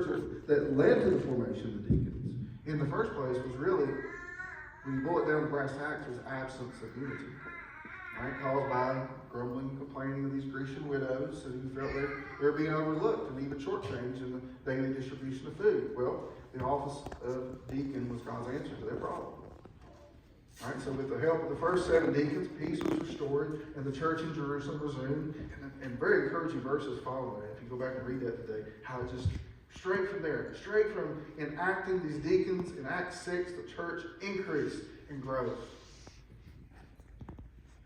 church that led to the formation of the deacons in the first place was really, when you boil it down to brass tacks, was absence of unity. Right? Caused by grumbling and complaining of these Grecian widows who felt they were being overlooked and even shortchanged in the daily distribution of food. Well, the office of deacon was God's answer to their problem. All right, so with the help of the first 7 deacons, peace was restored, and the church in Jerusalem resumed. And very encouraging verses follow that. If you go back and read that today, how it just straight from there, straight from enacting these deacons in Acts 6, the church increased in growth.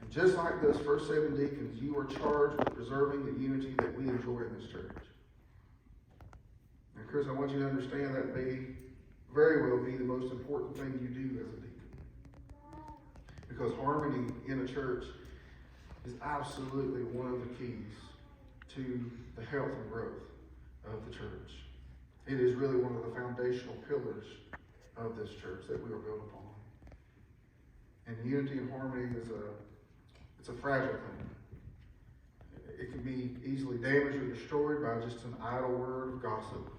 And just like those first 7 deacons, you are charged with preserving the unity that we enjoy in this church. And Chris, I want you to understand that may very well be the most important thing you do as a deacon. Because harmony in a church is absolutely one of the keys to the health and growth of the church. It is really one of the foundational pillars of this church that we are built upon. And unity and harmony it's a fragile thing. It can be easily damaged or destroyed by just an idle word of gossip,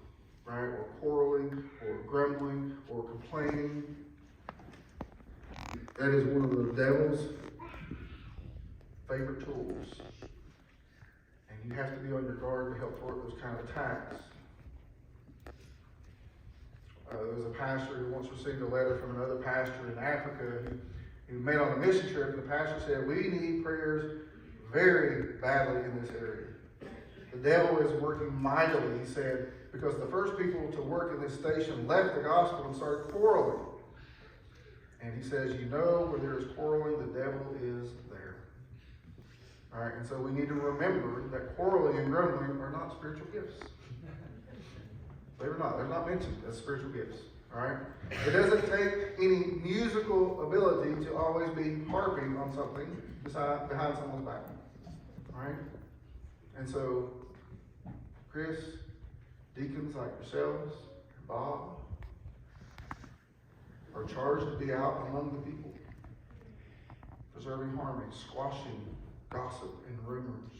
right? Or quarreling, or grumbling, or complaining. That is one of the devil's favorite tools. And you have to be on your guard to help thwart those kind of attacks. There was a pastor who once received a letter from another pastor in Africa who made on a mission trip, and the pastor said, "We need prayers very badly in this area. The devil is working mightily," he said, "because the first people to work in this station left the gospel and started quarreling." And he says, "You know, where there is quarreling, the devil is there." All right, and so we need to remember that quarreling and grumbling are not spiritual gifts. They're not. They're not mentioned as spiritual gifts. All right? It doesn't take any musical ability to always be harping on something behind someone's back. All right? And so, Chris, deacons like yourselves, and Bob, are charged to be out among the people, preserving harmony, squashing gossip and rumors,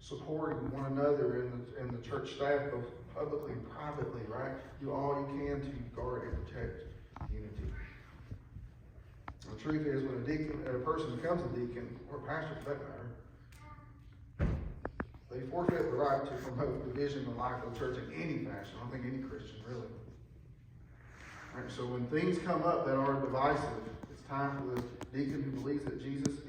supporting one another in the church staff, both publicly and privately, right? Do all you can to guard and protect unity. The truth is, when a person becomes a deacon, or a pastor for that matter, they forfeit the right to promote division in the life of the church in any fashion. I don't think any Christian really. Right, so when things come up that are divisive, it's time for the deacon who believes that Jesus